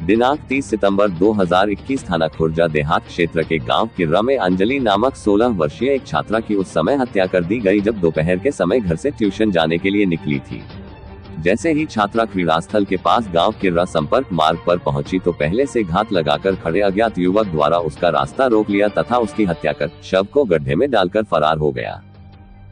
दिनांक 30 सितंबर 2021 थाना खुर्जा देहात क्षेत्र के गांव किर्रा में अंजलि नामक 16 वर्षीय एक छात्रा की उस समय हत्या कर दी गई जब दोपहर के समय घर से ट्यूशन जाने के लिए निकली थी। जैसे ही छात्रा क्रीड़ास्थल के पास गांव किर्रा संपर्क मार्ग पर पहुंची तो पहले से घात लगाकर खड़े अज्ञात युवक द्वारा उसका रास्ता रोक लिया तथा उसकी हत्या कर शव को गड्ढे में डालकर फरार हो गया।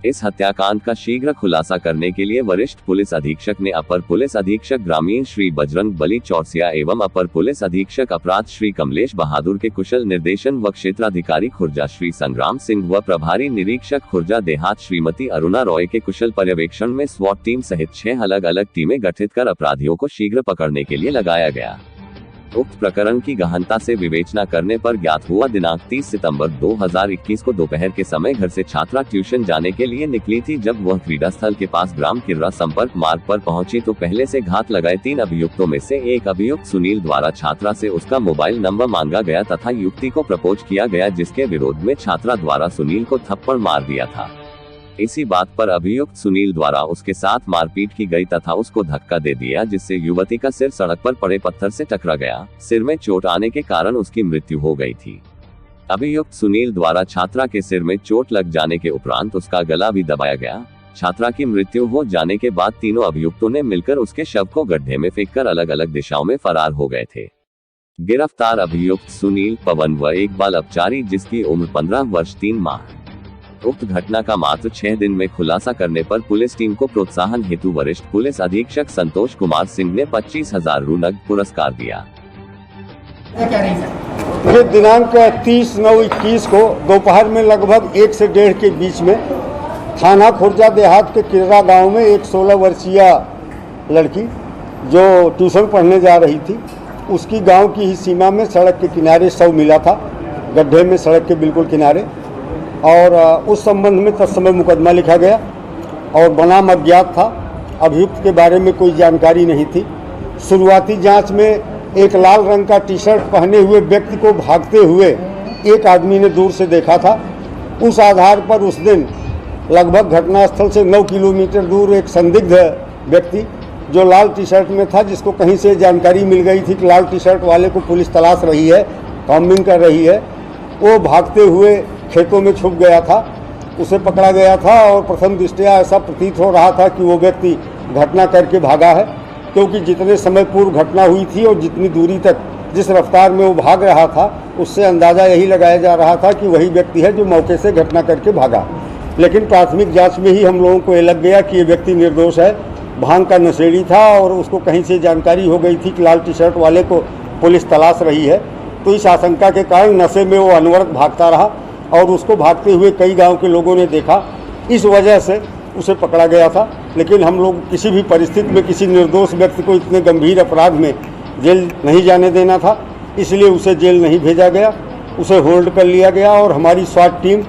इस हत्याकांड का शीघ्र खुलासा करने के लिए वरिष्ठ पुलिस अधीक्षक ने अपर पुलिस अधीक्षक ग्रामीण श्री बजरंग बली चौरसिया एवं अपर पुलिस अधीक्षक अपराध श्री कमलेश बहादुर के कुशल निर्देशन व क्षेत्राधिकारी खुर्जा श्री संग्राम सिंह व प्रभारी निरीक्षक खुर्जा देहात श्रीमती अरुणा रॉय के कुशल पर्यवेक्षण में स्वॉट टीम सहित 6 अलग अलग टीमें गठित कर अपराधियों को शीघ्र पकड़ने के लिए लगाया गया। उक्त प्रकरण की गहनता से विवेचना करने पर ज्ञात हुआ दिनांक 30 सितंबर 2021 को दोपहर के समय घर से छात्रा ट्यूशन जाने के लिए निकली थी। जब वह क्रीड़ा स्थल के पास ग्राम किर्रा संपर्क मार्ग पर पहुंची तो पहले से घात लगाए 3 अभियुक्तों में से एक अभियुक्त सुनील द्वारा छात्रा से उसका मोबाइल नंबर मांगा गया तथा युवती को प्रपोज किया गया, जिसके विरोध में छात्रा द्वारा सुनील को थप्पड़ मार दिया था। इसी बात पर अभियुक्त सुनील द्वारा उसके साथ मारपीट की गई तथा उसको धक्का दे दिया, जिससे युवती का सिर सड़क पर पड़े पत्थर से टकरा गया। सिर में चोट आने के कारण उसकी मृत्यु हो गई थी। अभियुक्त सुनील द्वारा छात्रा के सिर में चोट लग जाने के उपरांत उसका गला भी दबाया गया। छात्रा की मृत्यु हो जाने के बाद तीनों अभियुक्तों ने मिलकर उसके शव को गड्ढे में फेंककर अलग अलग दिशाओं में फरार हो गए थे। गिरफ्तार अभियुक्त सुनील, पवन व इकबाल अपचारी, जिसकी उम्र 15 वर्ष 3 माह। उक्त घटना का मात्र 6 दिन में खुलासा करने पर पुलिस टीम को प्रोत्साहन हेतु वरिष्ठ पुलिस अधीक्षक संतोष कुमार सिंह ने 25,000 रु नगद पुरस्कार दिया। ये दिनांक 30/9/21 को दोपहर में लगभग 1 से 1:30 के बीच में थाना खुर्जा देहात के किर्रा गांव में एक 16 वर्षीय लड़की जो ट्यूशन पढ़ने जा रही थी, उसकी गांव की ही सीमा में सड़क के किनारे शव मिला था, गड्ढे में सड़क के बिल्कुल किनारे। और उस संबंध में तत्समय मुकदमा लिखा गया और बनाम अज्ञात था। अभियुक्त के बारे में कोई जानकारी नहीं थी। शुरुआती जांच में एक लाल रंग का टी शर्ट पहने हुए व्यक्ति को भागते हुए एक आदमी ने दूर से देखा था। उस आधार पर उस दिन लगभग घटनास्थल से 9 किलोमीटर दूर एक संदिग्ध व्यक्ति जो लाल टी शर्ट में था, जिसको कहीं से जानकारी मिल गई थी कि लाल टी शर्ट वाले को पुलिस तलाश रही है, कॉम्बिंग कर रही है, वो भागते हुए खेतों में छुप गया था। उसे पकड़ा गया था और प्रथम दृष्टया ऐसा प्रतीत हो रहा था कि वो व्यक्ति घटना करके भागा है, क्योंकि जितने समय पूर्व घटना हुई थी और जितनी दूरी तक जिस रफ्तार में वो भाग रहा था, उससे अंदाज़ा यही लगाया जा रहा था कि वही व्यक्ति है जो मौके से घटना करके भागा। लेकिन प्राथमिक जांच में ही हम लोगों को ये लग गया कि ये व्यक्ति निर्दोष है, भांग का नशेड़ी था और उसको कहीं से जानकारी हो गई थी कि लाल टी शर्ट वाले को पुलिस तलाश रही है। तो इस आशंका के कारण नशे में वो अनवरत भागता रहा और उसको भागते हुए कई गांव के लोगों ने देखा। इस वजह से उसे पकड़ा गया था। लेकिन हम लोग किसी भी परिस्थिति में किसी निर्दोष व्यक्ति को इतने गंभीर अपराध में जेल नहीं जाने देना था, इसलिए उसे जेल नहीं भेजा गया, उसे होल्ड कर लिया गया। और हमारी स्वाट टीम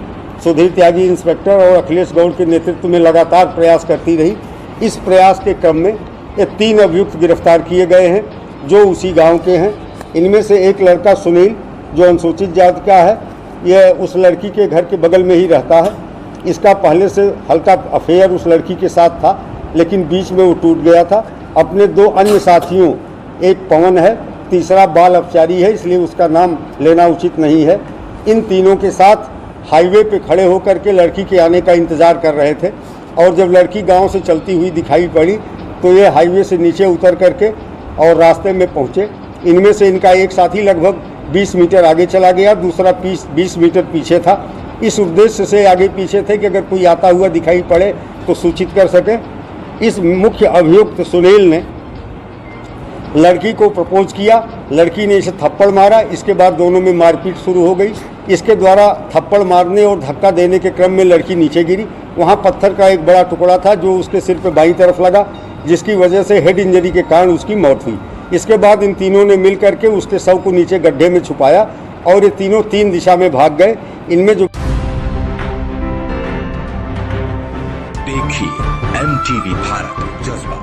सुधीर त्यागी इंस्पेक्टर और अखिलेश गौड़ के नेतृत्व में लगातार प्रयास करती रही। इस प्रयास के क्रम में ये 3 अभियुक्त गिरफ्तार किए गए हैं जो उसी गाँव के हैं। इनमें से एक लड़का सुनील जो अनुसूचित जाति का है, यह उस लड़की के घर के बगल में ही रहता है। इसका पहले से हल्का अफेयर उस लड़की के साथ था, लेकिन बीच में वो टूट गया था। अपने 2 अन्य साथियों, एक पवन है, तीसरा बाल अपचारी है, इसलिए उसका नाम लेना उचित नहीं है। इन तीनों के साथ हाईवे पे खड़े होकर के लड़की के आने का इंतज़ार कर रहे थे और जब लड़की गांव से चलती हुई दिखाई पड़ी तो ये हाईवे से नीचे उतर करके और रास्ते में पहुँचे। इनमें से इनका एक साथी लगभग 20 मीटर आगे चला गया, दूसरा 20 मीटर पीछे था। इस उद्देश्य से आगे पीछे थे कि अगर कोई आता हुआ दिखाई पड़े तो सूचित कर सके। इस मुख्य अभियुक्त सुनील ने लड़की को प्रपोज किया, लड़की ने इसे थप्पड़ मारा। इसके बाद दोनों में मारपीट शुरू हो गई। इसके द्वारा थप्पड़ मारने और धक्का देने के क्रम में लड़की नीचे गिरी। वहाँ पत्थर का एक बड़ा टुकड़ा था जो उसके सिर पर बाईं तरफ लगा, जिसकी वजह से हेड इंजरी के कारण उसकी मौत हुई। इसके बाद इन तीनों ने मिल करके उसके शव को नीचे गड्ढे में छुपाया और ये तीनों 3 दिशा में भाग गए। इनमें जो देखिए MTV भारत जज्बा।